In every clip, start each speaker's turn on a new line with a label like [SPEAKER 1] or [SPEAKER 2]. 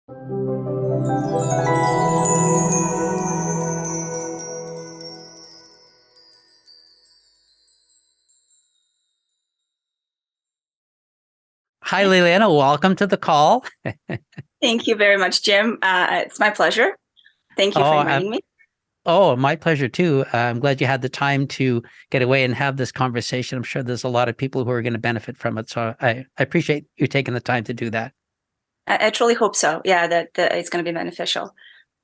[SPEAKER 1] Hi, Liliana. Welcome to the call.
[SPEAKER 2] Thank you very much, Jim. It's my pleasure. Thank you for
[SPEAKER 1] Oh,
[SPEAKER 2] inviting me.
[SPEAKER 1] my pleasure too. I'm glad you had the time to get away and have this conversation. I'm sure there's a lot of people who are going to benefit from it. So I appreciate you taking the time to do that.
[SPEAKER 2] I truly hope so. Yeah, that it's going to be beneficial.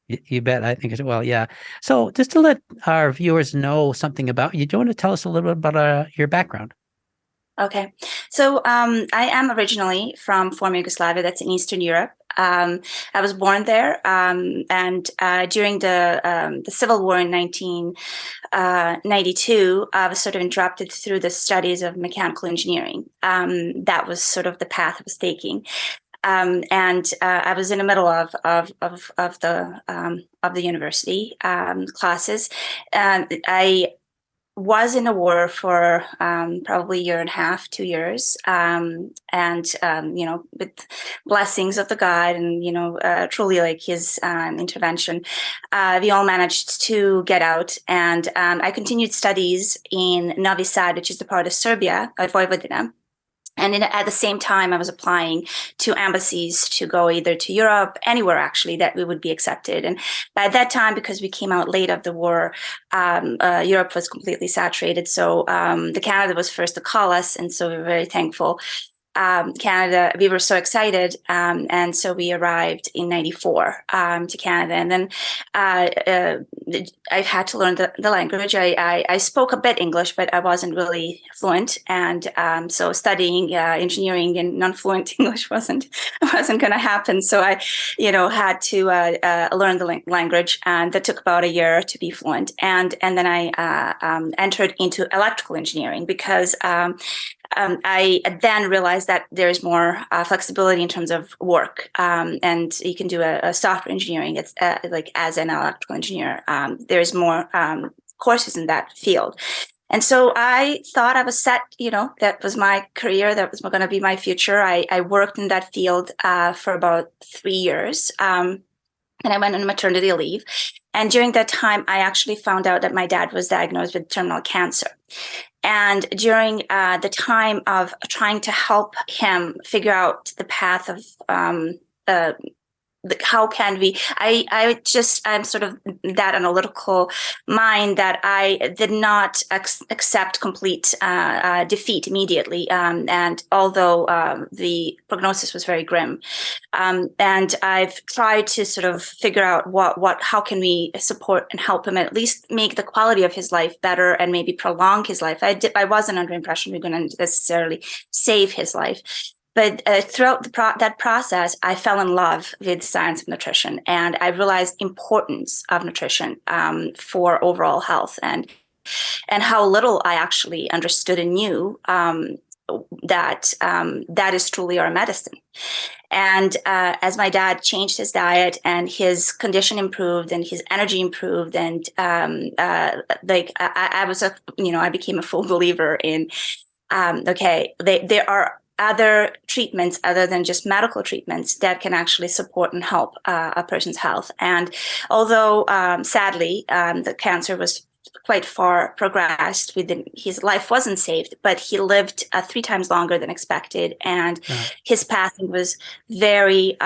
[SPEAKER 1] You bet. I think as well. Yeah. So just to let our viewers know something about you, do you want to tell us a little bit about your background?
[SPEAKER 2] Okay. So I am originally from former Yugoslavia, that's in Eastern Europe. I was born there, and during the Civil War in 1992, I was sort of interrupted through the studies of mechanical engineering. That was sort of the path I was taking. And I was in the middle of the university classes, and I was in a war for probably a year and a half, 2 years, and with blessings of the God, and truly like His intervention, we all managed to get out, and I continued studies in Novi Sad, which is the part of Serbia, Vojvodina. And at the same time, I was applying to embassies to go either to Europe, anywhere actually that we would be accepted. And by that time, because we came out late of the war, Europe was completely saturated. So the Canada was first to call us, and so we were very thankful. Canada, we were so excited, and so we arrived in '94 to Canada, and then I had to learn the language. I spoke a bit English, but I wasn't really fluent, and so studying engineering in non-fluent English wasn't going to happen. So I, had to learn the language, and that took about a year to be fluent, and then I entered into electrical engineering because. I then realized that there's more flexibility in terms of work, and you can do a software engineering. It's like as an electrical engineer, there's more courses in that field. And so I thought I was set, that was my career, that was going to be my future. I worked in that field for about 3 years. And I went on maternity leave. And during that time, I actually found out that my dad was diagnosed with terminal cancer. And during the time of trying to help him figure out the path of how can we I'm sort of that analytical mind that I did not accept complete defeat immediately, and although the prognosis was very grim, and I've tried to sort of figure out how can we support and help him, at least make the quality of his life better and maybe prolong his life. I wasn't under impression we we're going to necessarily save his life. But throughout that process, I fell in love with science of nutrition, and I realized importance of nutrition for overall health, and how little I actually understood and knew that is truly our medicine. And as my dad changed his diet and his condition improved and his energy improved, and I became a full believer in there are other treatments other than just medical treatments that can actually support and help a person's health. And although sadly the cancer was quite far progressed, his life wasn't saved, but he lived 3 times longer than expected, and his passing was very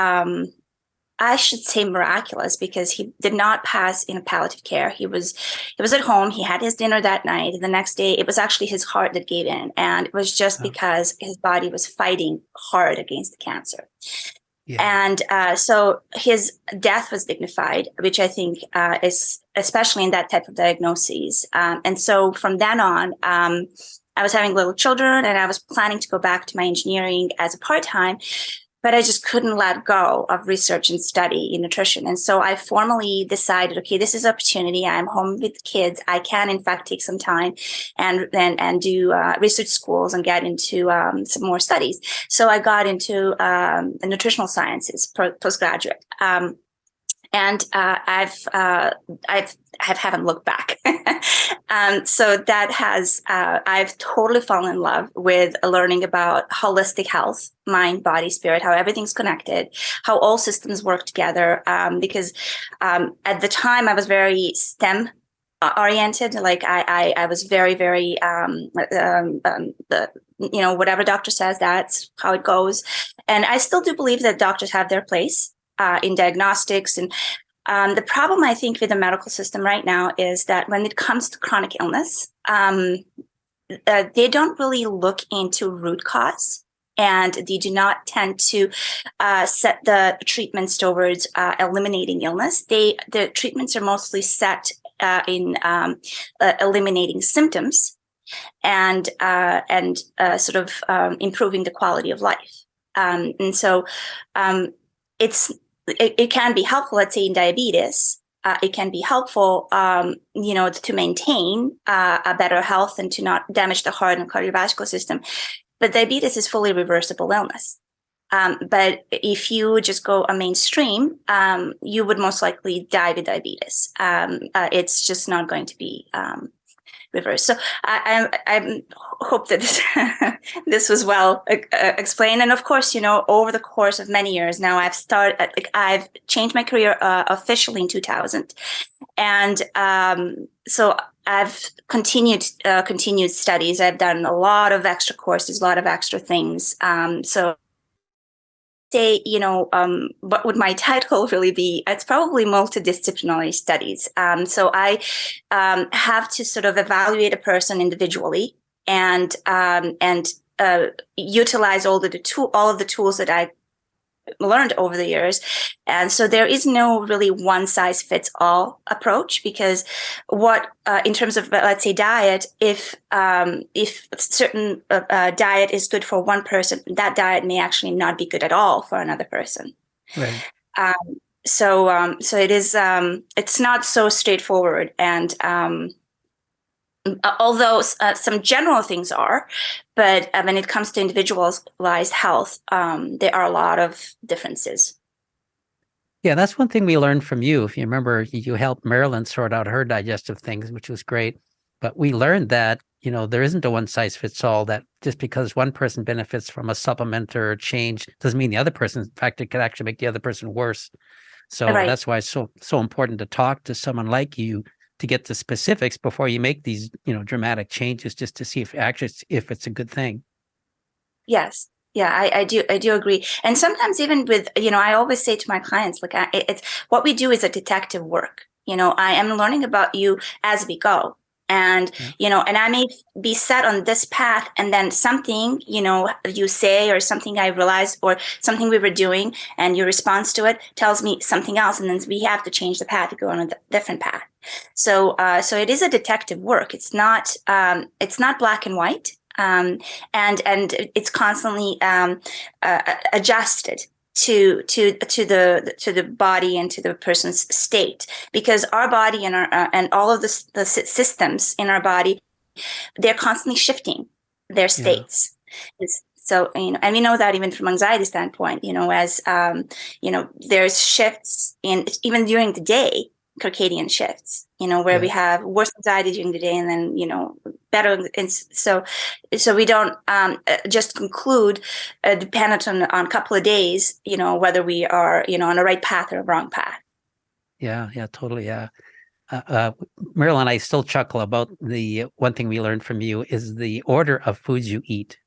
[SPEAKER 2] I should say miraculous, because he did not pass in palliative care. He was at home. He had his dinner that night. The next day, it was actually his heart that gave in, and it was just because his body was fighting hard against the cancer. Yeah. And so his death was dignified, which I think is especially in that type of diagnoses. And so from then on, I was having little children, and I was planning to go back to my engineering as a part-time. But I just couldn't let go of research and study in nutrition. And so I formally decided, okay, this is an opportunity. I'm home with kids. I can, in fact, take some time and do research schools and get into some more studies. So I got into nutritional sciences postgraduate. And I haven't looked back. So that has I've totally fallen in love with learning about holistic health, mind, body, spirit, how everything's connected, how all systems work together. Because at the time I was very STEM oriented. Like I was very, very whatever doctor says, that's how it goes. And I still do believe that doctors have their place in diagnostics. And the problem, I think, with the medical system right now is that when it comes to chronic illness, they don't really look into root cause. And they do not tend to set the treatments towards eliminating illness. The treatments are mostly set in eliminating symptoms and sort of improving the quality of life. And so it can be helpful, let's say in diabetes. It can be helpful, to maintain a better health and to not damage the heart and cardiovascular system. But diabetes is fully reversible illness. But if you just go a mainstream, you would most likely die with diabetes. It's just not going to be reversed. So I hope that this was well explained. And of course, over the course of many years now, I've changed my career officially in 2000. And so I've continued studies. I've done a lot of extra courses, a lot of extra things. So say, what would my title really be? It's probably multidisciplinary studies. So I have to sort of evaluate a person individually and utilize all of the tools that I learned over the years. And so there is no really one size fits all approach, because in terms of, let's say, diet, if certain diet is good for one person, that diet may actually not be good at all for another person.
[SPEAKER 1] Right.
[SPEAKER 2] So it is, it's not so straightforward. And although some general things are, but when it comes to individualized health, there are a lot of differences.
[SPEAKER 1] Yeah, that's one thing we learned from you. If you remember, you helped Marilyn sort out her digestive things, which was great. But we learned that, there isn't a one size fits all, that just because one person benefits from a supplement or a change doesn't mean the other person. In fact, it could actually make the other person worse. So
[SPEAKER 2] Right.
[SPEAKER 1] That's why it's so important to talk to someone like you to get the specifics before you make these, dramatic changes, just to see if it's a good thing.
[SPEAKER 2] Yes. Yeah, I do agree. And sometimes even with, I always say to my clients, like, it's what we do is a detective work. I am learning about you as we go. And, and I may be set on this path, and then something, you say, or something I realized, or something we were doing, and your response to it tells me something else. And then we have to change the path to go on a different path. So it is a detective work. It's not black and white. And it's constantly adjusted to the body and to the person's state, because our body and all of the systems in our body, they're constantly shifting their states. Yeah. So, and we know that even from anxiety standpoint, as there's shifts even during the day, circadian shifts, where we have worse anxiety during the day, and then, better. And so we don't just conclude dependent on a couple of days, whether we are, on the right path or a wrong path.
[SPEAKER 1] Yeah, totally. Yeah. Marilyn, I still chuckle about the one thing we learned from you is the order of foods you eat.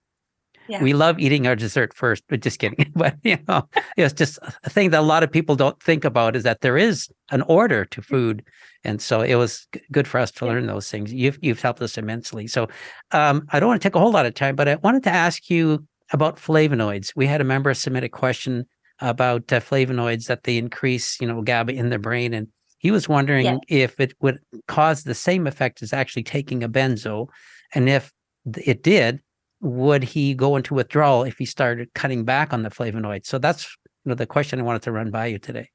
[SPEAKER 1] Yeah. We love eating our dessert first, but just kidding. But, it's just a thing that a lot of people don't think about, is that there is an order to food. And so it was good for us to learn those things. You've helped us immensely. So I don't want to take a whole lot of time, but I wanted to ask you about flavonoids. We had a member submit a question about flavonoids, that they increase, GABA in the brain. And he was wondering if it would cause the same effect as actually taking a benzo. And if it did, would he go into withdrawal if he started cutting back on the flavonoids? So that's the question I wanted to run by you today.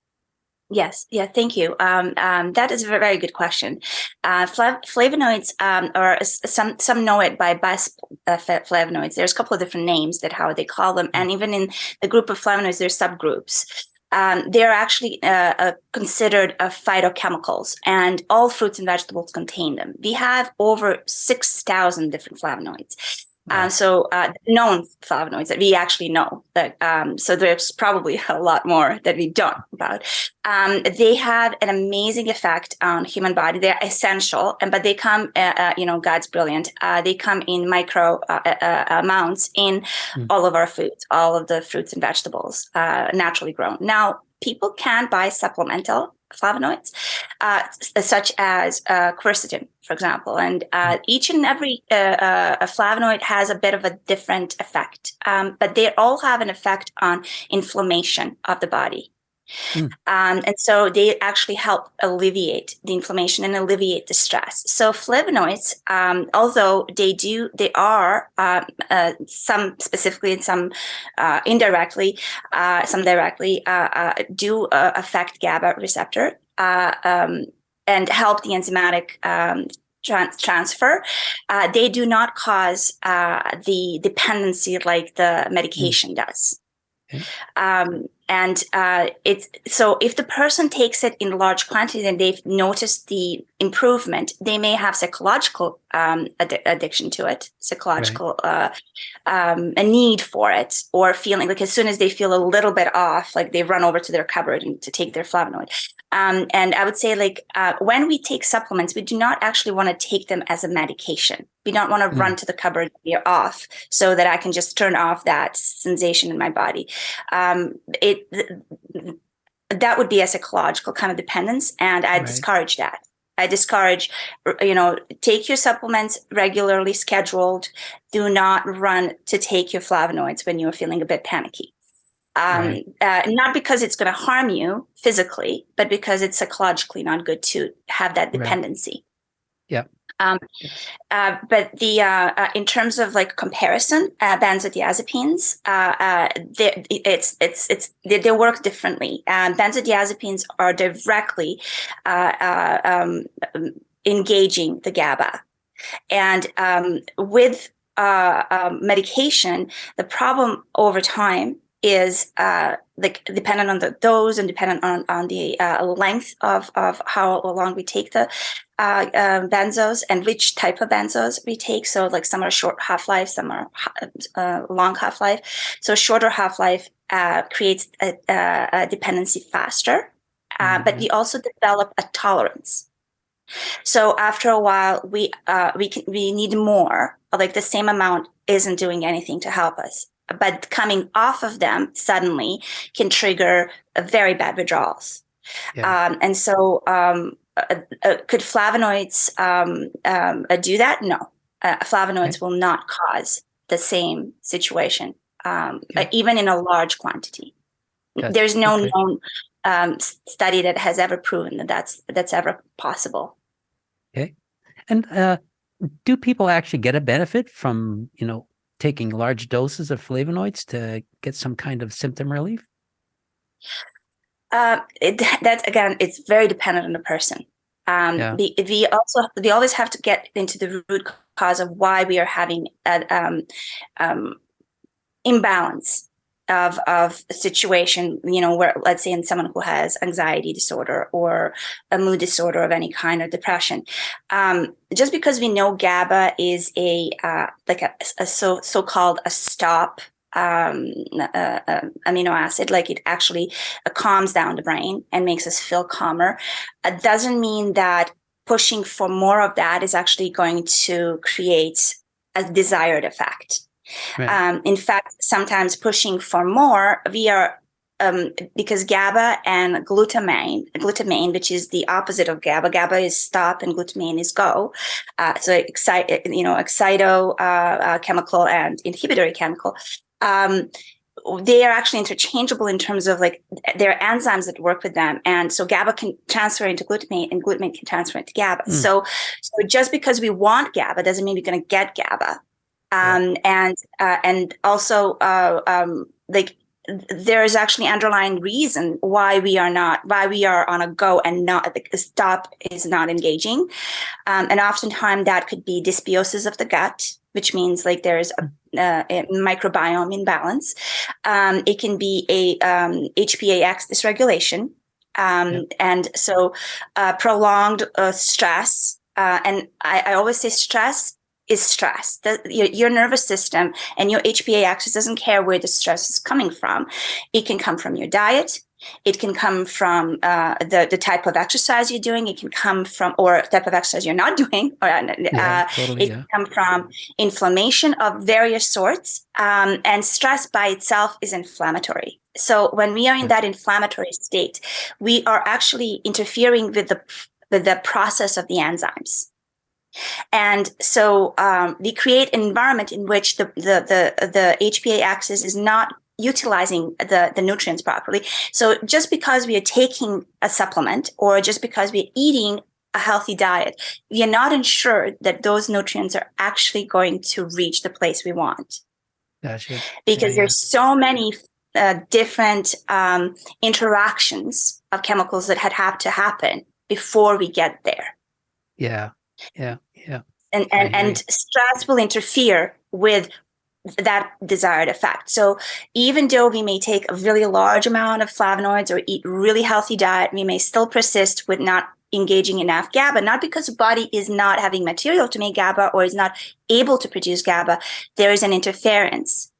[SPEAKER 2] Yes. Yeah. Thank you. That is a very good question. Flavonoids, or some know it by flavonoids. There's a couple of different names that how they call them, and even in the group of flavonoids, there's subgroups. they're actually considered phytochemicals, and all fruits and vegetables contain them. We have over 6,000 different flavonoids.
[SPEAKER 1] Wow.
[SPEAKER 2] Known flavonoids that we actually know that. So there's probably a lot more that we don't know about. They have an amazing effect on human body. They're essential, but they come, God's brilliant. They come in micro amounts in all of our foods, all of the fruits and vegetables, naturally grown. Now, people can buy supplemental flavonoids, such as quercetin, for example. And each and every flavonoid has a bit of a different effect, but they all have an effect on inflammation of the body. And so they actually help alleviate the inflammation and alleviate the stress. So flavonoids, although they are some specifically and some indirectly, some directly, do affect GABA receptor and help the enzymatic transfer. They do not cause the dependency like the medication does. Okay. It's so if the person takes it in large quantity and they've noticed the improvement, they may have psychological addiction to it, psychological a need for it, or feeling like as soon as they feel a little bit off, like they run over to their cupboard to take their flavonoid. And I would say, like, when we take supplements, we do not actually want to take them as a medication. We don't want to run to the cupboard when you're off so that I can just turn off that sensation in my body. That would be a psychological kind of dependence, and I discourage that. I discourage, take your supplements regularly scheduled. Do not run to take your flavonoids when you're feeling a bit panicky. Not because it's going to harm you physically, but because it's psychologically not good to have that dependency.
[SPEAKER 1] Yeah.
[SPEAKER 2] But in terms of like comparison, benzodiazepines, they work differently. Benzodiazepines are directly engaging the GABA, and with medication, the problem over time is like dependent on the dose and dependent on the length of how long we take the benzos and which type of benzos we take. So like some are short half-life, some are long half-life. So shorter half-life creates a dependency faster, but we also develop a tolerance. So after a while, we need more. Like the same amount isn't doing anything to help us. But coming off of them suddenly can trigger very bad withdrawals. Yeah. And so could flavonoids do that? No. Flavonoids will not cause the same situation, even in a large quantity. There's no known study that has ever proven that that's ever possible.
[SPEAKER 1] Okay. And do people actually get a benefit from, taking large doses of flavonoids to get some kind of symptom relief?
[SPEAKER 2] It's very dependent on the person. We always have to get into the root cause of why we are having an imbalance of a situation, where, let's say, in someone who has anxiety disorder or a mood disorder of any kind, or depression. Just because we know GABA is a so-called a stop amino acid, like it actually calms down the brain and makes us feel calmer, doesn't mean that pushing for more of that is actually going to create a desired effect. Right. In fact, sometimes pushing for more, we are because GABA and glutamine, which is the opposite of GABA. GABA is stop and glutamine is go. So excito chemical and inhibitory chemical. They are actually interchangeable in terms of like there are enzymes that work with them, and so GABA can transfer into glutamate, and glutamate can transfer into GABA. So just because we want GABA doesn't mean we're going to get GABA. And also like there is actually underlying reason why we are on a go and not stop is not engaging. And oftentimes that could be dysbiosis of the gut. which means like there's a microbiome imbalance. It can be a HPA-X dysregulation. And so prolonged stress. And I always say stress is stress. Your nervous system and your HPA axis doesn't care where the stress is coming from. It can come from your diet. It can come from the type of exercise you're doing. It can come from, or type of exercise you're not doing. Or, it can come from inflammation of various sorts. And stress by itself is inflammatory. So when we are in that inflammatory state, we are actually interfering with the process of the enzymes. And so we create an environment in which the HPA axis is not utilizing the nutrients properly. So just because we are taking a supplement or just because we're eating a healthy diet, we are not ensured that those nutrients are actually going to reach the place we want.
[SPEAKER 1] Gotcha.
[SPEAKER 2] Because there's so many different interactions of chemicals that had to happen before we get there.
[SPEAKER 1] Yeah.
[SPEAKER 2] And stress will interfere with that desired effect. So even though we may take a really large amount of flavonoids or eat really healthy diet, we may still persist with not engaging enough GABA, not because the body is not having material to make GABA or is not able to produce GABA. There is an interference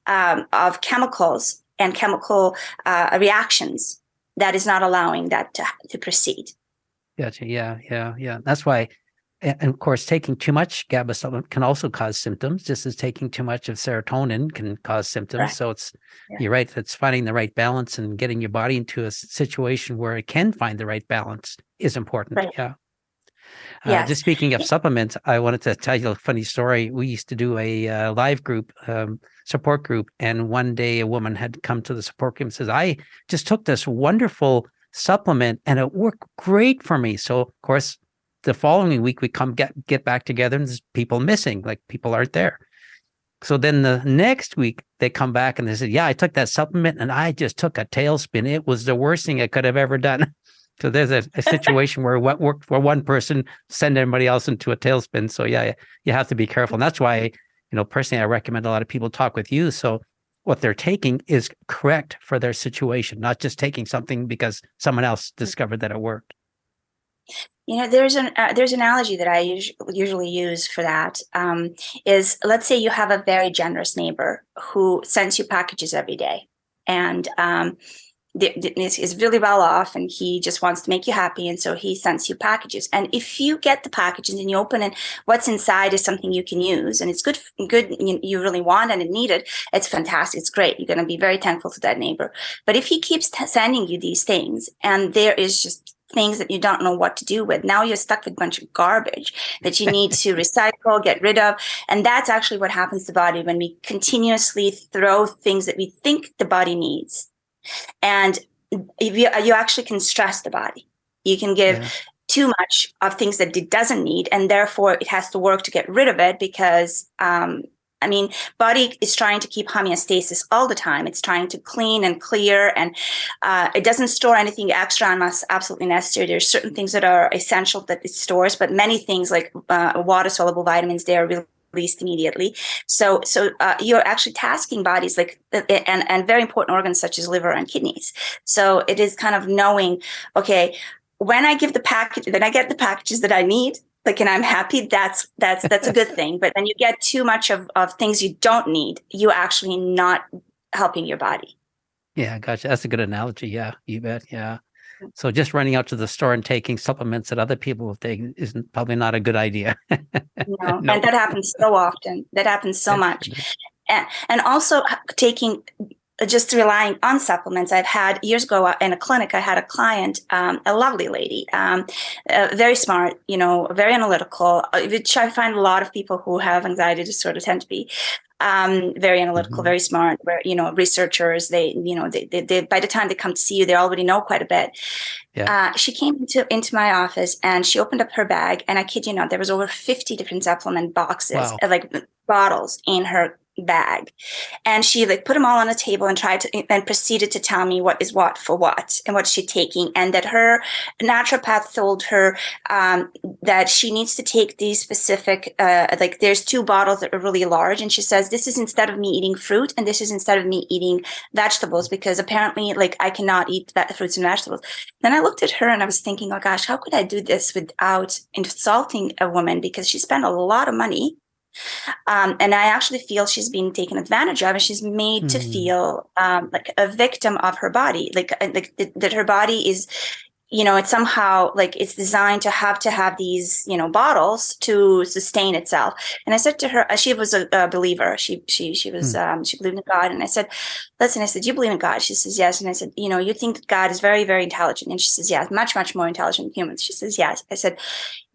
[SPEAKER 2] of chemicals and chemical reactions that is not allowing that to proceed.
[SPEAKER 1] Gotcha. Yeah. That's why, and of course, taking too much GABA supplement can also cause symptoms, just as taking too much of serotonin can cause symptoms. Right. So you're right. It's finding the right balance and getting your body into a situation where it can find the right balance is important. Right. Yeah. Just speaking of supplements, I wanted to tell you a funny story. We used to do a live group, support group, and one day a woman had come to the support group and says, "I just took this wonderful supplement and it worked great for me." So of course, the following week we come get back together and there's people missing, like people aren't there. So then the next week they come back and they said, "Yeah, I took that supplement and I just took a tailspin. It was the worst thing I could have ever done." So there's a situation where what worked for one person send everybody else into a tailspin. So yeah, you have to be careful. And that's why, personally, I recommend a lot of people talk with you. So what they're taking is correct for their situation, not just taking something because someone else discovered that it worked.
[SPEAKER 2] There's an analogy that I usually use for that. Is let's say you have a very generous neighbor who sends you packages every day, and is really well off, and he just wants to make you happy, and so he sends you packages. And if you get the packages and you open it, what's inside is something you can use, and it's good, you really want and need it. It's fantastic. It's great. You're going to be very thankful to that neighbor. But if he keeps sending you these things, and there is just things that you don't know what to do with, now you're stuck with a bunch of garbage that you need to recycle, get rid of. And that's actually what happens to the body when we continuously throw things that we think the body needs. And you actually can stress the body. You can give too much of things that it doesn't need, and therefore it has to work to get rid of it because, body is trying to keep homeostasis all the time. It's trying to clean and clear, and it doesn't store anything extra unless absolutely necessary. There's certain things that are essential that it stores, but many things like water-soluble vitamins, they are released immediately. So you're actually tasking bodies like and very important organs such as liver and kidneys. So it is kind of knowing, okay, when I give the package, then I get the packages that I need, like, and I'm happy. That's a good thing. But when you get too much of things you don't need, you actually not helping your body.
[SPEAKER 1] Yeah, gotcha. That's a good analogy. Yeah, you bet. Yeah. So just running out to the store and taking supplements that other people have taken isn't probably not a good idea.
[SPEAKER 2] No, and that happens so often. That happens so much. And also taking, just relying on supplements. I've had years ago in a clinic, I had a client, a lovely lady, very smart, very analytical, which I find a lot of people who have anxiety disorder tend to be. Very analytical, very smart, where, researchers, they by the time they come to see you, they already know quite a bit. Yeah. She came into my office and she opened up her bag, and I kid you not, there was over 50 different supplement boxes, like bottles in her bag, and she like put them all on a table and proceeded to tell me what is what for what and what she's taking, and that her naturopath told her that she needs to take these specific like there's 2 bottles that are really large, and she says this is instead of me eating fruit and this is instead of me eating vegetables, because apparently like I cannot eat fruits and vegetables. Then I looked at her and I was thinking, oh gosh, how could I do this without insulting a woman, because she spent a lot of money. And I actually feel she's being taken advantage of, and she's made to feel like a victim of her body, like that her body is, it's somehow like it's designed to have these, bottles to sustain itself. And I said to her, she was a believer. She was, she believed in God. And I said, listen, I said, you believe in God? She says, yes. And I said, you think that God is very, very intelligent? And she says, yes, much, much more intelligent than humans. She says, yes. I said,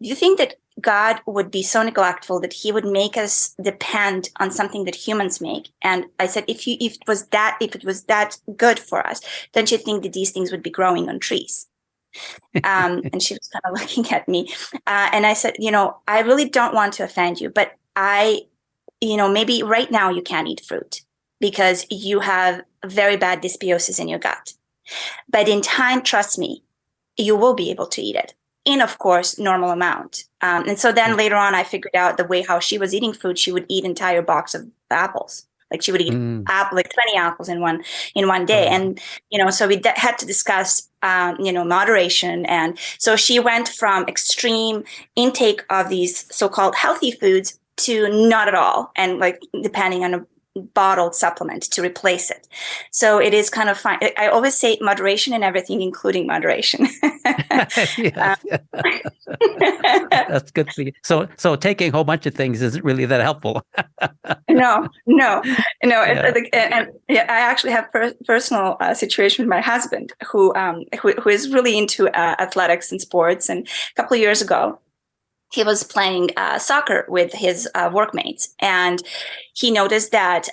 [SPEAKER 2] do you think that God would be so neglectful that he would make us depend on something that humans make? And I said, if it was that good for us, don't you think that these things would be growing on trees? And she was kind of looking at me. And I said, I really don't want to offend you, but maybe right now you can't eat fruit because you have very bad dysbiosis in your gut. But in time, trust me, you will be able to eat it in, of course, normal amount. And so then later on, I figured out the way how she was eating food. She would eat entire box of apples. Like she would eat like 20 apples in one day. And, so we had to discuss, moderation. And so she went from extreme intake of these so-called healthy foods to not at all. And like, depending on a bottled supplement to replace it. So it is kind of fine. I always say moderation in everything, including moderation.
[SPEAKER 1] That's good for you. So taking a whole bunch of things isn't really that helpful.
[SPEAKER 2] No. I actually have personal situation with my husband who is really into athletics and sports. And a couple of years ago, he was playing soccer with his workmates, and he noticed that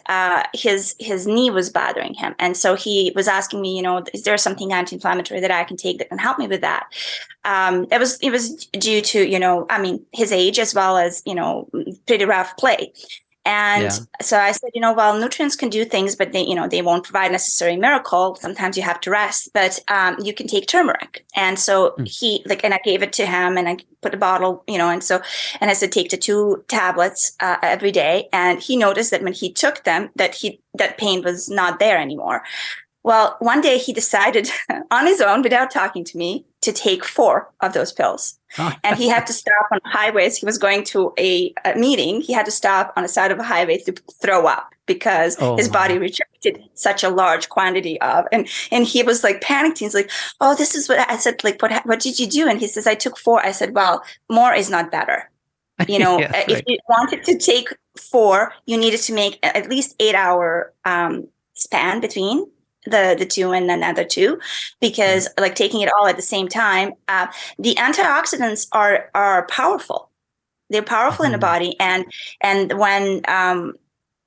[SPEAKER 2] his knee was bothering him. And so he was asking me, is there something anti-inflammatory that I can take that can help me with that? It was due to, his age as well as, pretty rough play. And so I said, well, nutrients can do things, but they won't provide necessary miracle. Sometimes you have to rest, but you can take turmeric. And so and I gave it to him, and I put a bottle, and I said, take the 2 tablets every day. And he noticed that when he took them, that pain was not there anymore. Well, one day he decided on his own, without talking to me, to take 4 of those pills. And he had to stop on highways. He was going to a meeting. He had to stop on the side of a highway to throw up because his body rejected such a large quantity of. And he was like panicked. He's like, oh, this is what I said. Like, what did you do? And he says, I took 4. I said, well, more is not better. If you wanted to take 4, you needed to make at least 8-hour span between the 2 and another 2, because like taking it all at the same time, the antioxidants are powerful. They're powerful in the body, and when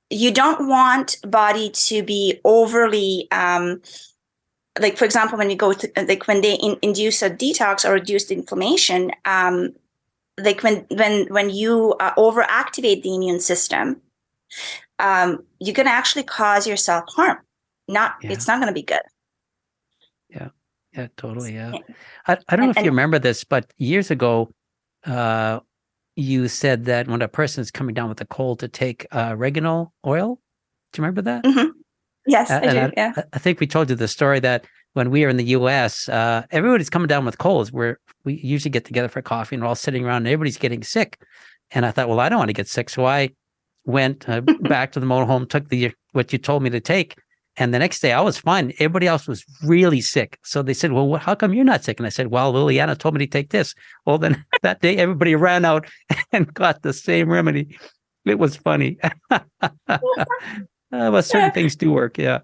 [SPEAKER 2] you don't want body to be overly like, for example, when you go to like when they induce a detox or reduce the inflammation, like when you overactivate the immune system, you can actually cause yourself harm. It's not going to be good. Yeah, totally. Yeah. I don't know if you remember this, but years ago,
[SPEAKER 1] You said that when a person is coming down with a cold to take oregano oil. Do you remember that?
[SPEAKER 2] Mm-hmm. Yes, I do. Yeah.
[SPEAKER 1] I think we told you the story that when we were in the U.S., everybody's coming down with colds. We usually get together for coffee and we're all sitting around and everybody's getting sick. And I thought, well, I don't want to get sick. So I went back to the motorhome, took what you told me to take. And the next day I was fine. Everybody else was really sick. So they said, well, how come you're not sick? And I said, well, Liliana told me to take this. Well, then that day, everybody ran out and got the same remedy. It was funny. But certain things do work. Yeah.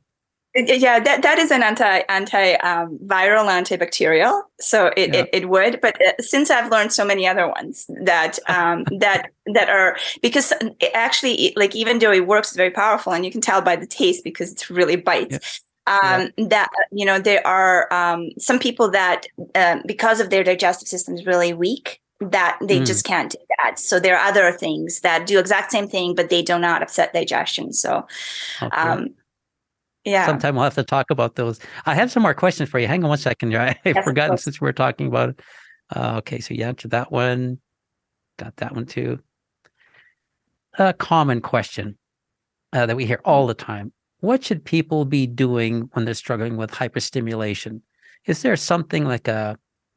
[SPEAKER 2] Yeah, that is an anti-viral, antibacterial. So it would, but since I've learned so many other ones that are, because actually, like, even though it works, it's very powerful, and you can tell by the taste because it really bites. That there are some people that because of their digestive system is really weak, that they just can't do that. So there are other things that do exact same thing, but they do not upset digestion. So,
[SPEAKER 1] Okay.
[SPEAKER 2] Yeah.
[SPEAKER 1] Sometime we'll have to talk about those. I have some more questions for you. Hang on one second. I've
[SPEAKER 2] Yes, of
[SPEAKER 1] forgotten
[SPEAKER 2] course.
[SPEAKER 1] since we're talking about it. Okay, so you answered that one. Got that one too. A common question that we hear all the time. What should people be doing when they're struggling with hyperstimulation? Is there something like a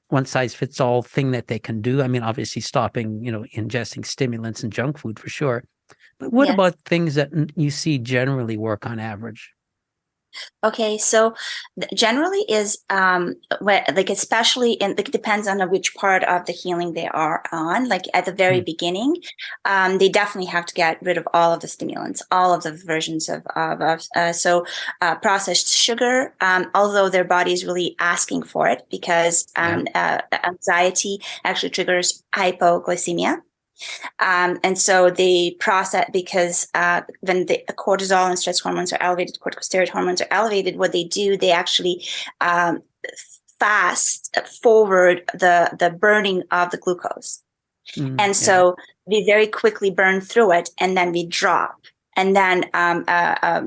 [SPEAKER 1] one size fits all thing that they can do? I mean, obviously stopping, ingesting stimulants and junk food for sure. But what
[SPEAKER 2] Yes.
[SPEAKER 1] about things that you see generally work on average?
[SPEAKER 2] Okay, so generally is like especially it depends on which part of the healing they are on. Like at the very beginning, they definitely have to get rid of all of the stimulants, all of the versions of processed sugar. Although their body is really asking for it because anxiety actually triggers hypoglycemia. And so they process because when the cortisol and stress hormones are elevated, corticosteroid hormones are elevated, what they do, they actually fast forward the burning of the glucose. And so we very quickly burn through it and then we drop. And then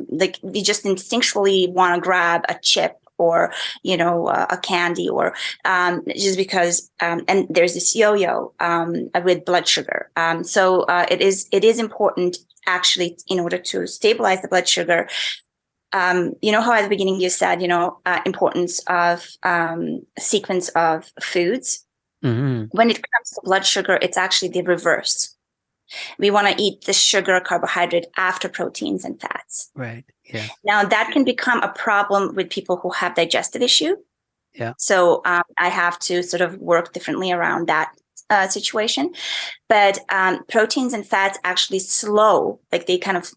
[SPEAKER 2] like we just instinctually want to grab a chip or a candy or just because and there's this yo-yo with blood sugar. So it is important actually in order to stabilize the blood sugar. You know how at the beginning you said importance of sequence of foods. When it comes to blood sugar, it's actually the reverse. We want to eat the sugar carbohydrate after proteins and fats.
[SPEAKER 1] Right. Yeah.
[SPEAKER 2] Now that can become a problem with people who have digestive issue.
[SPEAKER 1] Yeah.
[SPEAKER 2] So I have to sort of work differently around that situation. But proteins and fats actually like they kind of,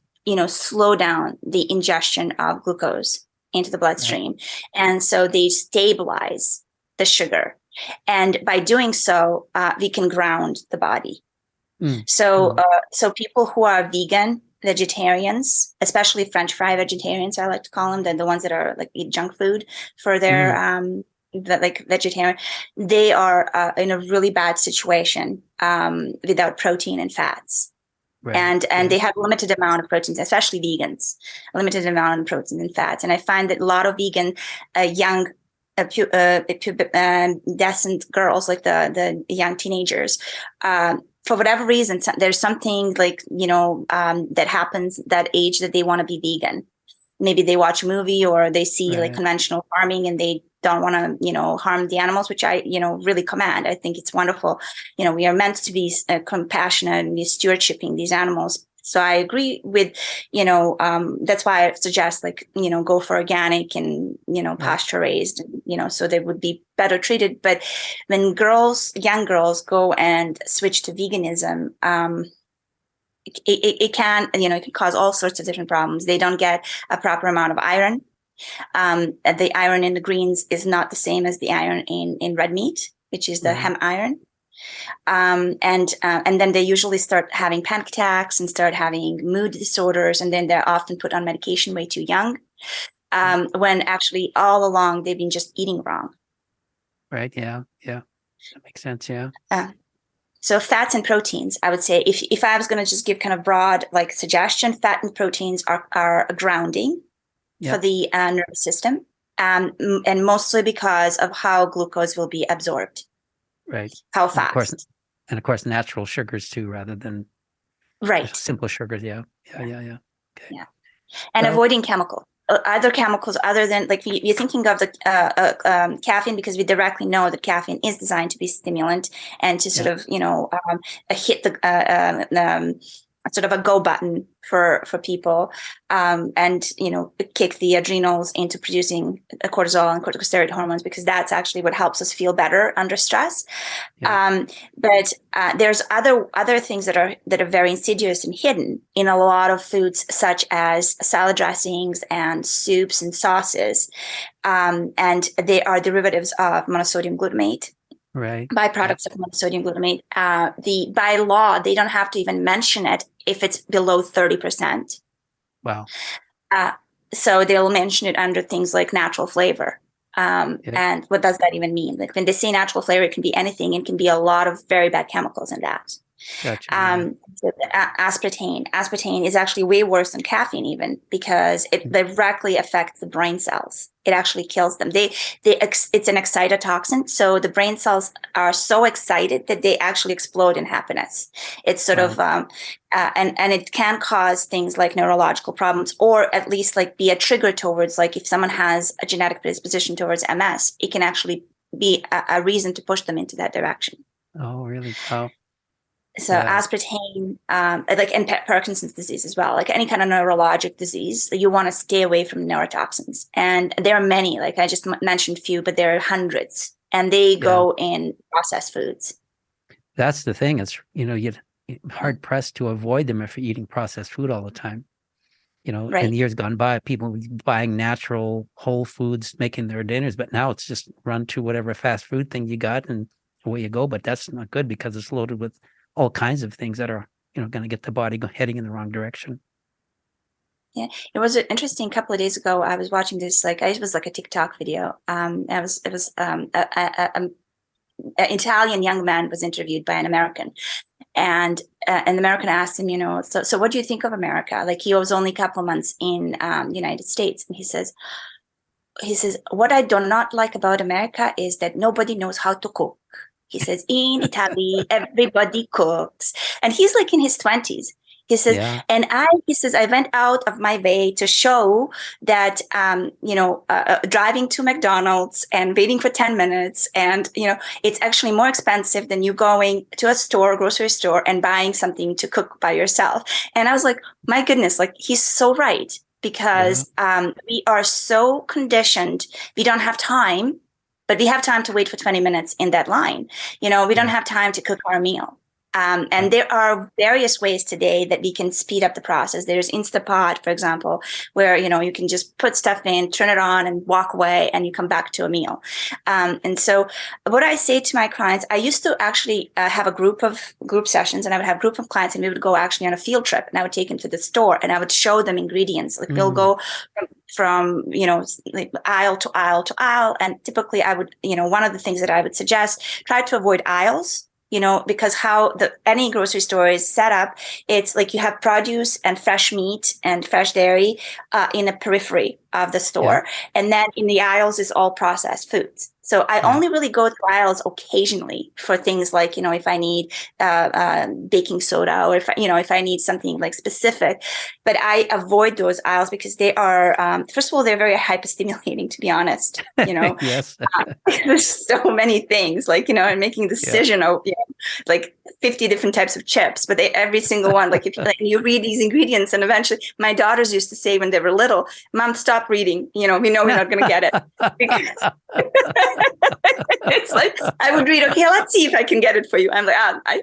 [SPEAKER 2] slow down the ingestion of glucose into the bloodstream. Right. And so they stabilize the sugar. And by doing so, we can ground the body. So people who are vegan, vegetarians, especially French fry vegetarians, I like to call them, the ones that are like eat junk food for their like vegetarian, they are in a really bad situation without protein and fats. Right. And they have limited amount of proteins, especially vegans, limited amount of proteins and fats. And I find that a lot of vegan young pubescent girls, like the young teenagers, for whatever reason, there's something like, that happens that age that they want to be vegan. Maybe they watch a movie or they see like conventional farming and they don't want to, harm the animals, which I, really commend. I think it's wonderful. We are meant to be compassionate and be stewardshiping these animals. So I agree with, that's why I suggest like, go for organic and, pasture raised, so they would be better treated. But when young girls go and switch to veganism, it can, it can cause all sorts of different problems. They don't get a proper amount of iron. The iron in the greens is not the same as the iron in red meat, which is the heme iron. And then they usually start having panic attacks and start having mood disorders, and then they're often put on medication way too young, when actually all along they've been just eating wrong. Right. Yeah. Yeah. That makes sense. Yeah. So fats and proteins, I would say, if I was going to just give kind of broad like suggestion, fat and proteins are grounding for the nervous system, and mostly because of how glucose will be absorbed. Right. How fast. And of course, natural sugars too, rather than simple sugars. Yeah. Okay. Yeah. And avoiding other chemicals other than like you're thinking of the caffeine, because we directly know that caffeine is designed to be stimulant and to sort of hit the sort of a go button for people, and kick the adrenals into producing cortisol and corticosteroid hormones, because that's actually what helps us feel better under stress. But there's other things that are very insidious and hidden in a lot of foods, such as salad dressings and soups and sauces, and they are derivatives of monosodium glutamate. Right. Byproducts of monosodium glutamate. By law, they don't have to even mention it if it's below 30%. Wow. So they'll mention it under things like natural flavor. And what does that even mean? Like when they say natural flavor, it can be anything. It can be a lot of very bad chemicals in that.
[SPEAKER 1] Gotcha.
[SPEAKER 2] So aspartame is actually way worse than caffeine, even because it directly affects the brain cells. It actually kills them. It's an excitotoxin, so the brain cells are so excited that they actually explode in happiness. It's sort of and it can cause things like neurological problems, or at least like be a trigger towards, like if someone has a genetic predisposition towards MS, it can actually be a reason to push them into that direction.
[SPEAKER 1] Oh, really? Wow.
[SPEAKER 2] So aspartame, like in Parkinson's disease as well, like any kind of neurologic disease, you want to stay away from neurotoxins. And there are many, like I just mentioned a few, but there are hundreds, and they go in processed foods.
[SPEAKER 1] That's the thing. It's, you're hard pressed to avoid them if you're eating processed food all the time. In years gone by, people were buying natural whole foods, making their dinners, but now it's just run to whatever fast food thing you got and away you go. But that's not good because it's loaded with all kinds of things that are, going to get the body heading in the wrong direction.
[SPEAKER 2] Yeah, it was interesting. A couple of days ago, I was watching this, like it was like a TikTok video. It was an Italian young man was interviewed by an American, and an American asked him, so what do you think of America? Like he was only a couple of months in United States, and he says, what I do not like about America is that nobody knows how to cook. He says, in Italy, everybody cooks. And he's like in his 20s. He says, I went out of my way to show that, driving to McDonald's and waiting for 10 minutes. And, it's actually more expensive than you going to a grocery store, and buying something to cook by yourself. And I was like, my goodness, like he's so right, because we are so conditioned. We don't have time. But we have time to wait for 20 minutes in that line. We don't have time to cook our meal. And there are various ways today that we can speed up the process. There's Instapot, for example, where, you can just put stuff in, turn it on, and walk away, and you come back to a meal. And so what I say to my clients, I used to actually have a group sessions, and I would have a group of clients, and we would go actually on a field trip, and I would take them to the store, and I would show them ingredients. Like we'll go from like aisle to aisle to aisle. And typically I would, one of the things that I would suggest, try to avoid aisles, because how any grocery store is set up, it's like you have produce and fresh meat and fresh dairy in the periphery of the store. And then in the aisles is all processed foods. So I only really go to aisles occasionally for things like, if I need baking soda, or if I need something like specific. But I avoid those aisles because they are, first of all, they're very hyperstimulating, to be honest.
[SPEAKER 1] Yes.
[SPEAKER 2] There's so many things, like, and making a decision of, like 50 different types of chips, but every single one, like if you read these ingredients, and eventually my daughters used to say when they were little, Mom, stop reading. We know we're not going to get it. Because it's like, I would read, okay, let's see if I can get it for you. I'm like,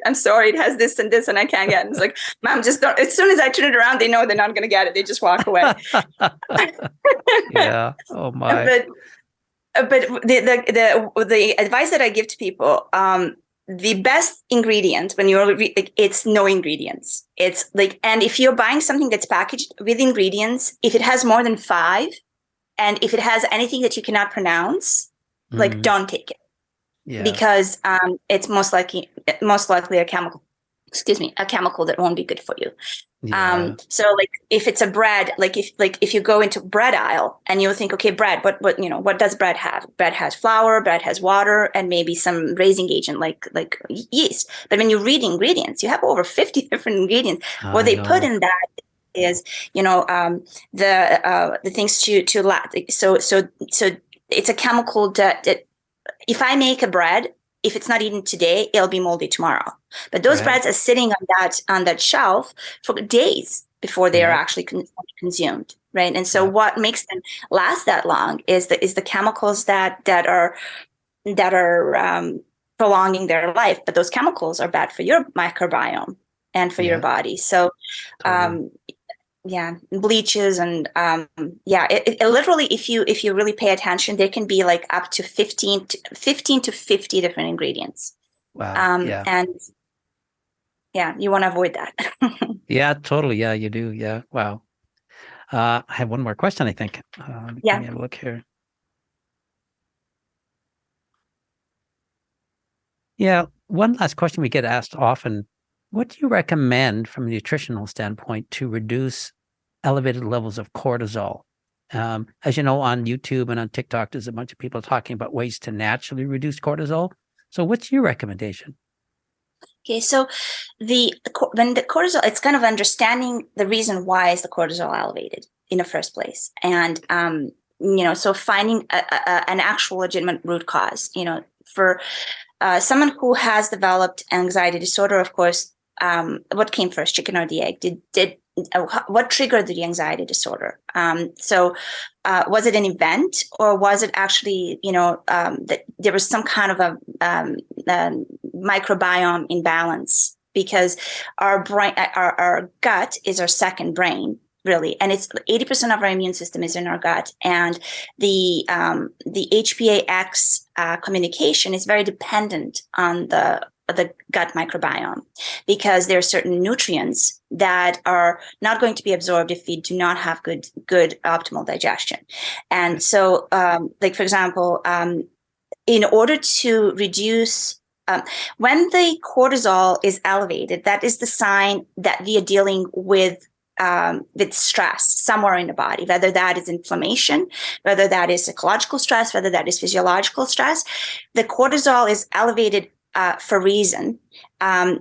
[SPEAKER 2] I'm sorry, it has this and this, and I can't get it. It's like, Mom, just don't. As soon as I turn it around, they know they're not going to get it. They just walk away.
[SPEAKER 1] Yeah. Oh my.
[SPEAKER 2] But the advice that I give to people, the best ingredient when it's no ingredients. It's like, and if you're buying something that's packaged with ingredients, if it has more than 5, and if it has anything that you cannot pronounce, like don't take it, because it's most likely a chemical. A chemical that won't be good for you. So like if it's a bread, like if you go into bread aisle and you'll think, okay, bread, what does bread have? Bread has flour, bread has water, and maybe some raising agent like yeast. But when you read ingredients, you have over 50 different ingredients. What they put in that is, the things so it's a chemical that if I make a bread, if it's not eaten today, it'll be moldy tomorrow. But those breads are sitting on that shelf for days before they are actually consumed, right? And so what makes them last that long is the chemicals that are prolonging their life. But those chemicals are bad for your microbiome and for your body. So bleaches and it literally, if you really pay attention, there can be like up to 15 to 50 different ingredients.
[SPEAKER 1] Wow.
[SPEAKER 2] And you want to avoid that.
[SPEAKER 1] Yeah, totally. Yeah, you do. Yeah. Wow. I have one more question, I think. Let me have a look here. Yeah. One last question we get asked often. What do you recommend from a nutritional standpoint to reduce elevated levels of cortisol? As you know, on YouTube and on TikTok, there's a bunch of people talking about ways to naturally reduce cortisol. So what's your recommendation?
[SPEAKER 2] Okay, so when the cortisol, it's kind of understanding the reason why is the cortisol elevated in the first place, and so finding an actual legitimate root cause. For someone who has developed anxiety disorder, of course, what came first, chicken or the egg? What triggered the anxiety disorder? Was it an event, or was it actually, that there was some kind of a microbiome imbalance? Because our brain, our gut is our second brain, really, and it's 80% of our immune system is in our gut, and the HPA-X communication is very dependent on the gut microbiome, because there are certain nutrients that are not going to be absorbed if we do not have good optimal digestion. And so, like, for example, in order to reduce when the cortisol is elevated, that is the sign that we are dealing with stress somewhere in the body, whether that is inflammation, whether that is psychological stress, whether that is physiological stress. The cortisol is elevated for a reason, and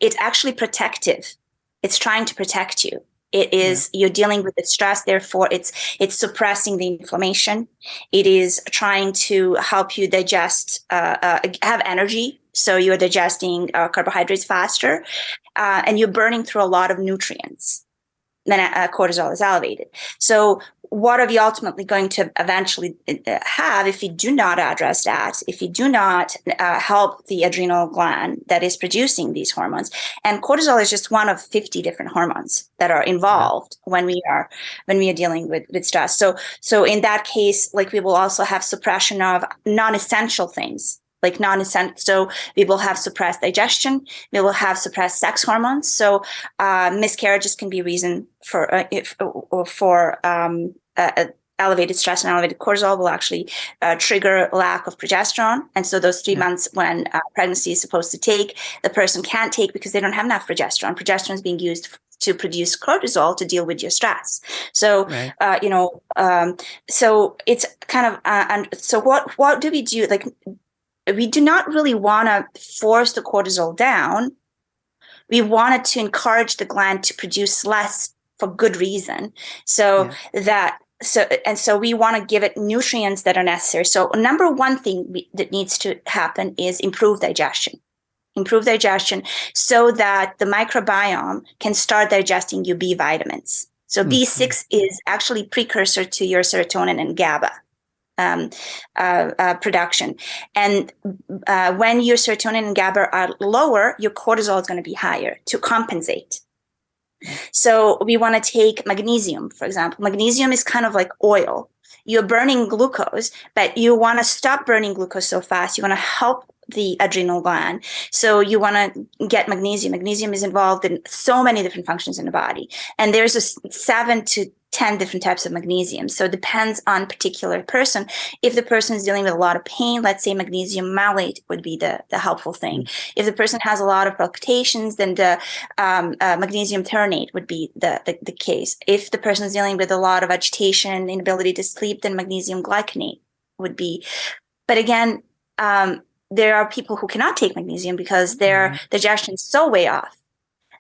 [SPEAKER 2] it's actually protective. It's trying to protect you. It is, you're dealing with the stress, therefore it's suppressing the inflammation. It is trying to help you digest, have energy, so you're digesting carbohydrates faster, and you're burning through a lot of nutrients. Then cortisol is elevated. So what are we ultimately going to eventually have if we do not address that, if we do not help the adrenal gland that is producing these hormones? And cortisol is just one of 50 different hormones that are involved when we are dealing with stress. So in that case, like, we will also have suppression of non-essential things. Like non-essential, so we will have suppressed digestion. We will have suppressed sex hormones. So miscarriages can be a reason for elevated stress, and elevated cortisol will actually trigger lack of progesterone. And so those 3 months when pregnancy is supposed to take, the person can't take because they don't have enough progesterone. Progesterone is being used to produce cortisol to deal with your stress. So, so it's kind of, and so what do we do? Like, we do not really want to force the cortisol down. We wanted to encourage the gland to produce less for good reason. So we want to give it nutrients that are necessary. So number one thing that needs to happen is improve digestion so that the microbiome can start digesting your B vitamins. So B6 is actually precursor to your serotonin and GABA production. And when your serotonin and GABA are lower, your cortisol is going to be higher to compensate. So we want to take magnesium, for example. Magnesium is kind of like oil. You're burning glucose, but you want to stop burning glucose so fast. You want to help the adrenal gland. So you want to get magnesium. Magnesium is involved in so many different functions in the body. And there's 7 to 10 different types of magnesium. So it depends on particular person. If the person is dealing with a lot of pain, let's say magnesium malate would be the helpful thing. If the person has a lot of palpitations, then the magnesium threonate would be the case. If the person is dealing with a lot of agitation, inability to sleep, then magnesium glycinate would be. But again, there are people who cannot take magnesium because their digestion is so way off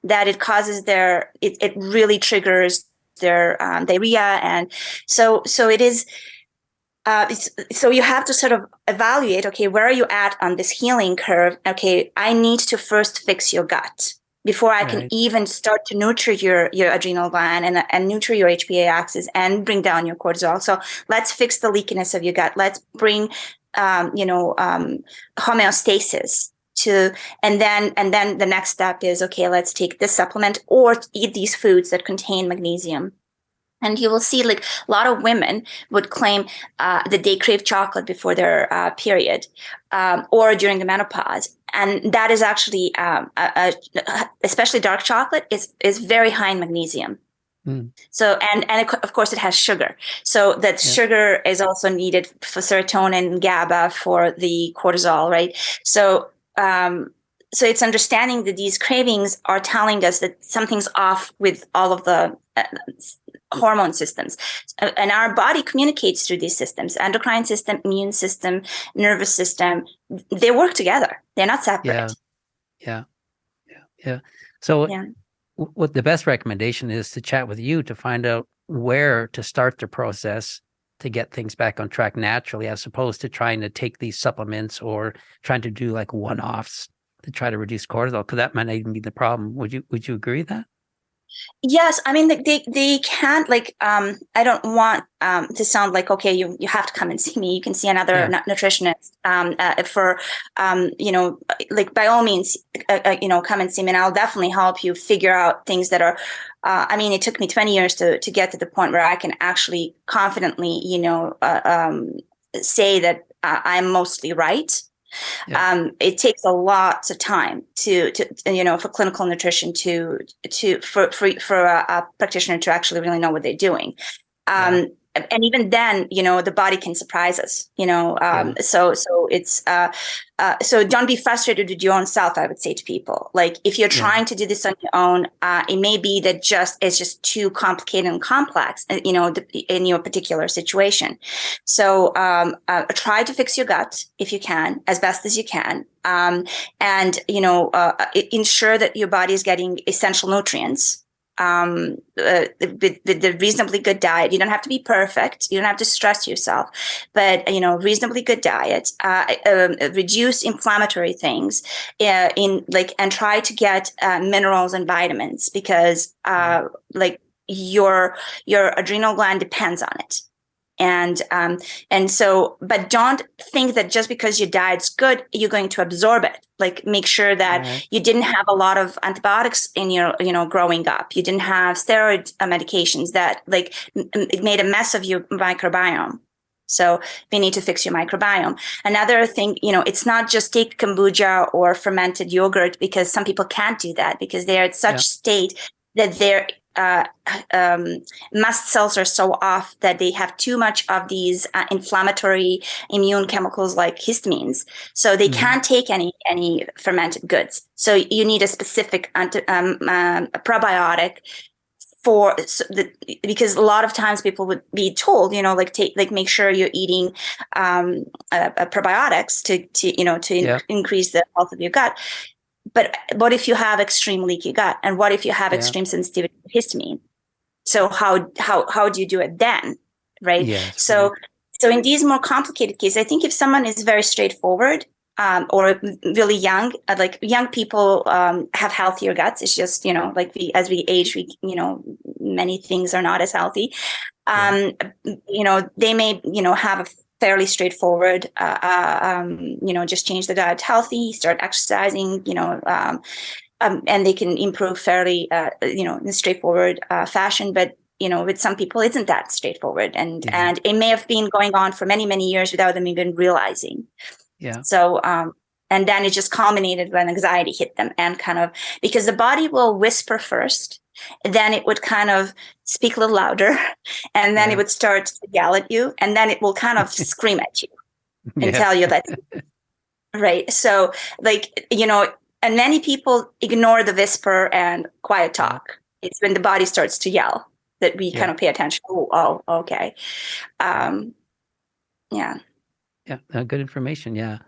[SPEAKER 2] that it causes it really triggers their diarrhea. And so it is, so you have to sort of evaluate, okay, where are you at on this healing curve? Okay, I need to first fix your gut before I can even start to nurture your adrenal gland and nurture your HPA axis and bring down your cortisol. So let's fix the leakiness of your gut. Let's bring homeostasis and then the next step is, okay, let's take this supplement or eat these foods that contain magnesium. And you will see, like, a lot of women would claim that they crave chocolate before their period or during the menopause. And that is actually, especially dark chocolate, is very high in magnesium. So, and of course it has sugar. So that sugar is also needed for serotonin and GABA for the cortisol, right? So so it's understanding that these cravings are telling us that something's off with all of the hormone systems, and our body communicates through these systems: endocrine system, immune system, nervous system. They work together. They're not separate.
[SPEAKER 1] Yeah. So what the best recommendation is to chat with you to find out where to start the process to get things back on track naturally, as opposed to trying to take these supplements or trying to do like one-offs to try to reduce cortisol, because that might not even be the problem. Would you agree with that?
[SPEAKER 2] Yes, I mean they can't, like, I don't want to sound like, okay, you have to come and see me. You can see another nutritionist for like, by all means, come and see me, and I'll definitely help you figure out things that are. I mean, it took me 20 years to get to the point where I can actually confidently, say that I'm mostly right. It takes a lot of time to for clinical nutrition for a practitioner to actually really know what they're doing. And even then, the body can surprise us, so it's, so don't be frustrated with your own self. I would say to people, like, if you're trying to do this on your own, it may be that it's just too complicated and complex, in your particular situation. So try to fix your gut if you can, as best as you can. And ensure that your body is getting essential nutrients, with the reasonably good diet. You don't have to be perfect. You don't have to stress yourself, but reasonably good diet. Reduce inflammatory things, and try to get minerals and vitamins, because like your adrenal gland depends on it. And so, but don't think that just because your diet's good, you're going to absorb it. Like, make sure that you didn't have a lot of antibiotics in your, growing up. You didn't have steroid medications that it made a mess of your microbiome. So we need to fix your microbiome. Another thing, it's not just take kombucha or fermented yogurt, because some people can't do that because they're at such state that they're mast cells are so off that they have too much of these inflammatory immune chemicals like histamines, so they can't take any fermented goods. So you need a specific probiotic because a lot of times people would be told, make sure you're eating probiotics to increase the health of your gut. But what if you have extreme leaky gut? And what if you have extreme sensitivity to histamine? So how do you do it then? Right.
[SPEAKER 1] Yes,
[SPEAKER 2] so in these more complicated cases, I think if someone is very straightforward, or really young, like young people have healthier guts. It's just, as we age, many things are not as healthy. They may, have a fairly straightforward, just change the diet healthy, start exercising, and they can improve fairly, in a straightforward fashion. But, with some people, it isn't that straightforward. And it may have been going on for many, many years without them even realizing. Yeah. So, and then it just culminated when anxiety hit them, and because the body will whisper first, then it would kind of speak a little louder, and then it would start to yell at you, and then it will kind of scream at you and tell you that. Right. So, and many people ignore the whisper and quiet talk. It's when the body starts to yell that we kind of pay attention. Oh, okay.
[SPEAKER 1] Good information. Yeah.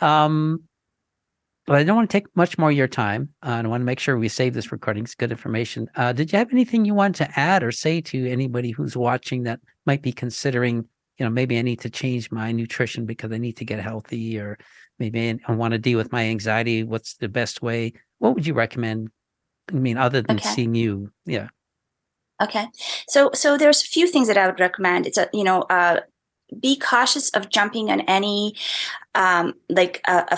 [SPEAKER 1] But I don't want to take much more of your time. I want to make sure we save this recording. It's good information. Did you have anything you want to add or say to anybody who's watching that might be considering, maybe I need to change my nutrition because I need to get healthy, or maybe I want to deal with my anxiety? What's the best way? What would you recommend? I mean, other than seeing you? Yeah.
[SPEAKER 2] Okay. So there's a few things that I would recommend. It's be cautious of jumping on any a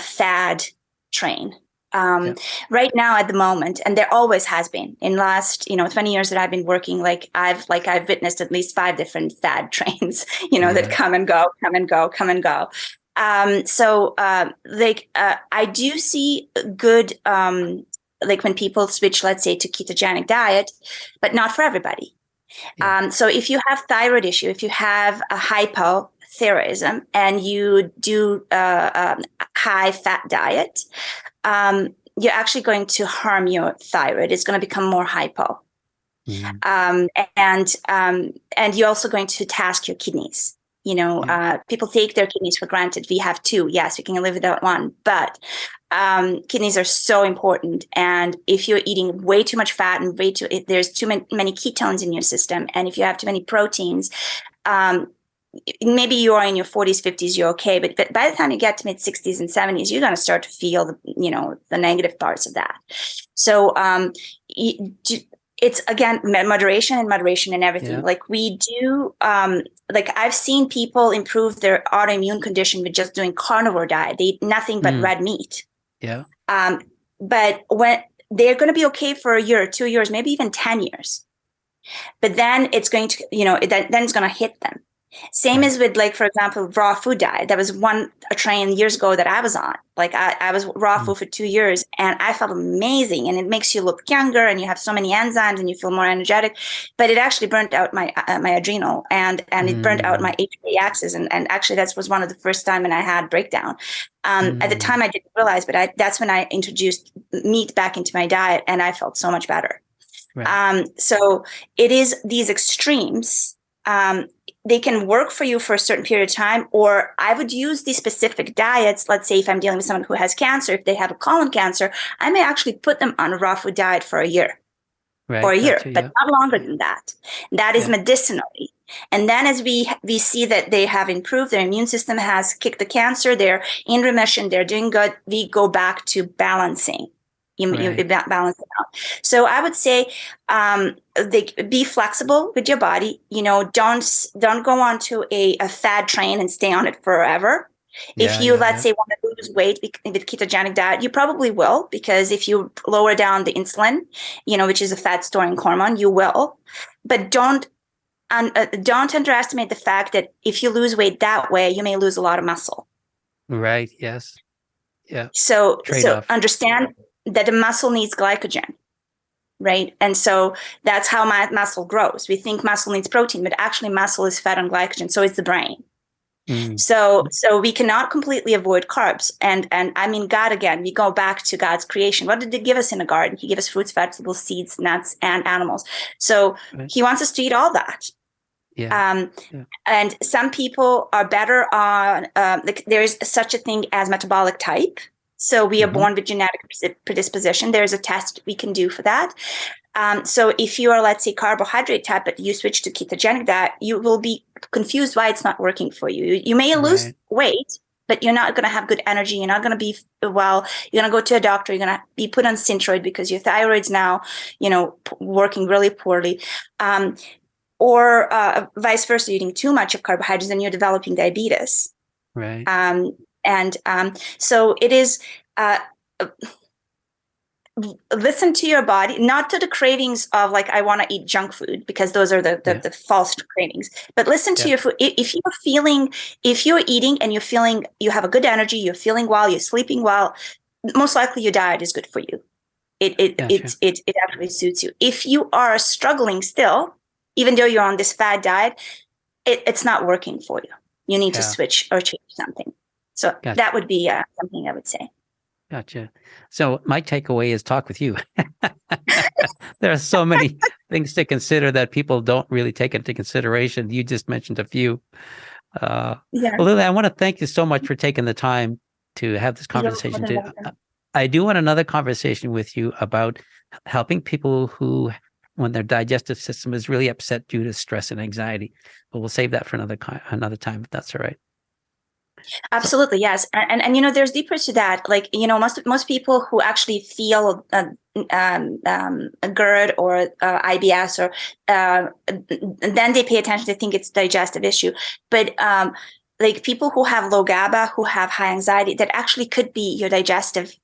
[SPEAKER 2] fad train. Right now at the moment, and there always has been in last 20 years that I've been working, I've witnessed at least 5 different fad trains, that come and go. I do see good when people switch, let's say, to ketogenic diet, but not for everybody. So if you have thyroid issue, if you have a hypothyroidism, hypothyroidism and you do a high fat diet, you're actually going to harm your thyroid. It's going to become more hypo. Mm. And you're also going to task your kidneys. People take their kidneys for granted. We have two. Yes, we can live without one, but kidneys are so important. And if you're eating way too much fat and there's too many ketones in your system, and if you have too many proteins, maybe you are in your 40s, 50s, you're okay. But by the time you get to mid 60s and 70s, you're going to start to feel the negative parts of that. So it's again moderation and everything. Yeah. Like we do, like I've seen people improve their autoimmune condition with just doing carnivore diet. They eat nothing but red meat.
[SPEAKER 1] Yeah.
[SPEAKER 2] But when they're going to be okay for a year, 2 years, maybe even 10 years. But then it's going to, then it's going to hit them. Same as with, like, for example, raw food diet. That was a train years ago that I was on. Like I was raw food for 2 years and I felt amazing, and it makes you look younger and you have so many enzymes and you feel more energetic. But it actually burnt out my adrenal and it burnt out my HPA axis. And actually that was one of the first time when I had breakdown. At the time I didn't realize, but that's when I introduced meat back into my diet and I felt so much better. Right. So it is these extremes. They can work for you for a certain period of time, or I would use these specific diets. Let's say if I'm dealing with someone who has cancer, if they have a colon cancer, I may actually put them on a raw food diet for a year, but not longer than that. That is medicinally. And then as we see that they have improved, their immune system has kicked the cancer, they're in remission, they're doing good, we go back to balancing. You balance it out. So I would say be flexible with your body. Don't go on to a fad train and stay on it forever. If you, let's say, want to lose weight with ketogenic diet, you probably will, because if you lower down the insulin, which is a fat storing hormone, you will. But don't underestimate the fact that if you lose weight that way, you may lose a lot of muscle.
[SPEAKER 1] Right. Yes. Yeah.
[SPEAKER 2] So understand that the muscle needs glycogen, right? And so that's how my muscle grows. We think muscle needs protein, but actually muscle is fed on glycogen. So is the brain. So we cannot completely avoid carbs. And I mean, God, again, we go back to God's creation. What did he give us in the garden? He gave us fruits, vegetables, seeds, nuts, and animals. So he wants us to eat all that. And some people are better on, there is such a thing as metabolic type. So we are born with genetic predisposition. There's a test we can do for that. So if you are, let's say, carbohydrate type, but you switch to ketogenic diet, you will be confused why it's not working for you. You may lose weight, but you're not going to have good energy. You're not going to be well. You're going to go to a doctor. You're going to be put on Synthroid because your thyroid's now, working really poorly. Or vice versa, eating too much of carbohydrates and you're developing diabetes.
[SPEAKER 1] Right.
[SPEAKER 2] So it is, listen to your body, not to the cravings of like, I want to eat junk food, because those are the false cravings, but listen to your food. If you're eating and you're feeling, you have a good energy, you're feeling well, you're sleeping well, most likely your diet is good for you. It actually suits you. If you are struggling still, even though you're on this fad diet, it's not working for you. You need to switch or change something. So that would be something I would say.
[SPEAKER 1] Gotcha. So my takeaway is talk with you. There are so many things to consider that people don't really take into consideration. You just mentioned a few. Well, Lily, I want to thank you so much for taking the time to have this conversation. I do want another conversation with you about helping people who, when their digestive system is really upset due to stress and anxiety. But we'll save that for another time, if that's all right.
[SPEAKER 2] Absolutely, yes. And there's deeper to that. Like, most people who actually feel a GERD or IBS, or then they pay attention to think it's a digestive issue. But like people who have low GABA, who have high anxiety, that actually could be your digestive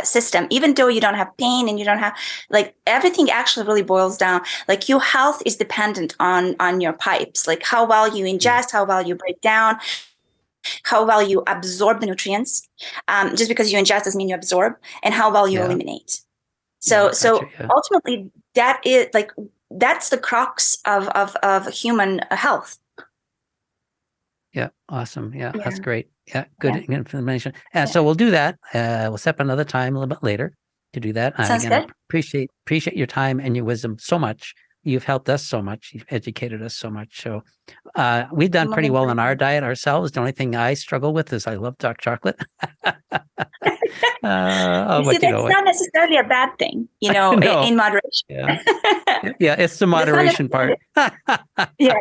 [SPEAKER 2] system, even though you don't have pain and you don't have, like, everything actually really boils down. Like, your health is dependent on your pipes, like how well you ingest, how well you break down, how well you absorb the nutrients. Just because you ingest doesn't mean you absorb, and how well you eliminate. So ultimately, that is that's the crux of human health.
[SPEAKER 1] Yeah. Awesome. Yeah.
[SPEAKER 2] Yeah.
[SPEAKER 1] That's great. Yeah. Good
[SPEAKER 2] Yeah.
[SPEAKER 1] information. So we'll do that. We'll set up another time a little bit later to do that.
[SPEAKER 2] Sounds
[SPEAKER 1] Again, I
[SPEAKER 2] good.
[SPEAKER 1] appreciate your time and your wisdom so much. You've helped us so much. You've educated us so much. So we've done
[SPEAKER 2] More
[SPEAKER 1] pretty
[SPEAKER 2] than
[SPEAKER 1] well on our
[SPEAKER 2] happy.
[SPEAKER 1] diet ourselves. The only thing I struggle with is I love dark chocolate.
[SPEAKER 2] You see,
[SPEAKER 1] But
[SPEAKER 2] that's not necessarily a bad thing,
[SPEAKER 1] no.
[SPEAKER 2] in moderation.
[SPEAKER 1] Yeah. Yeah. It's the
[SPEAKER 2] That's not
[SPEAKER 1] moderation
[SPEAKER 2] necessarily.
[SPEAKER 1] part.
[SPEAKER 2] Yeah.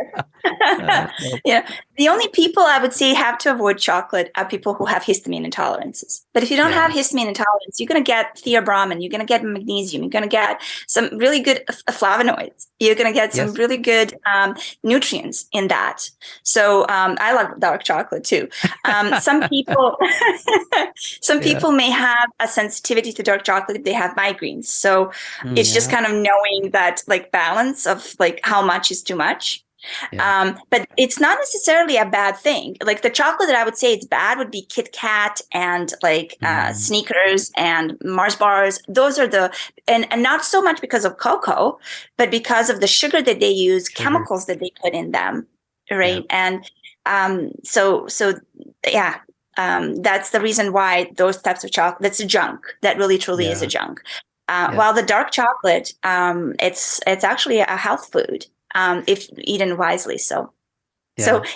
[SPEAKER 1] So,
[SPEAKER 2] Yeah. The only people I would say have to avoid chocolate are people who have histamine intolerances. But if you don't have
[SPEAKER 1] yeah.
[SPEAKER 2] histamine intolerance, you're going to get theobromine, you're going to get magnesium, you're going to get some really good flavonoids. You're going to get some
[SPEAKER 1] Yes.
[SPEAKER 2] really good nutrients in that. So I love dark chocolate too. Some people, some
[SPEAKER 1] Yeah.
[SPEAKER 2] people may have a sensitivity to dark chocolate if they have migraines. So it's just
[SPEAKER 1] Yeah.
[SPEAKER 2] kind of knowing that like balance of like how much is too much.
[SPEAKER 1] Yeah.
[SPEAKER 2] But it's not necessarily a bad thing. Like the chocolate that I would say it's bad would be Kit Kat and like Snickers and Mars bars. Those are and not so much because of cocoa, but because of the sugar that they use, chemicals that they put in them, right?
[SPEAKER 1] Yeah.
[SPEAKER 2] And so yeah, that's the reason why those types of chocolate, that's a junk. That really truly is a junk. While the dark chocolate, it's actually a health food. If eaten wisely. So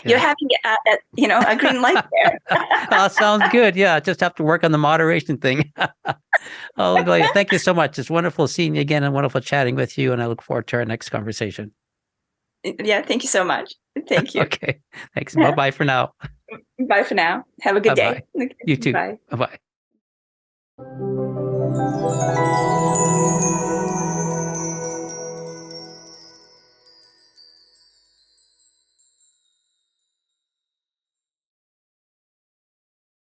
[SPEAKER 2] you're having a green light there.
[SPEAKER 1] Sounds good. Yeah, just have to work on the moderation thing. Oh, Gloria, thank you so much. It's wonderful seeing you again and wonderful chatting with you. And I look forward to our next conversation.
[SPEAKER 2] Yeah, thank you so much. Thank you.
[SPEAKER 1] Okay, thanks. Bye-bye for now.
[SPEAKER 2] Bye for now. Have a good day.
[SPEAKER 1] You too.
[SPEAKER 2] Bye.
[SPEAKER 1] Bye-bye.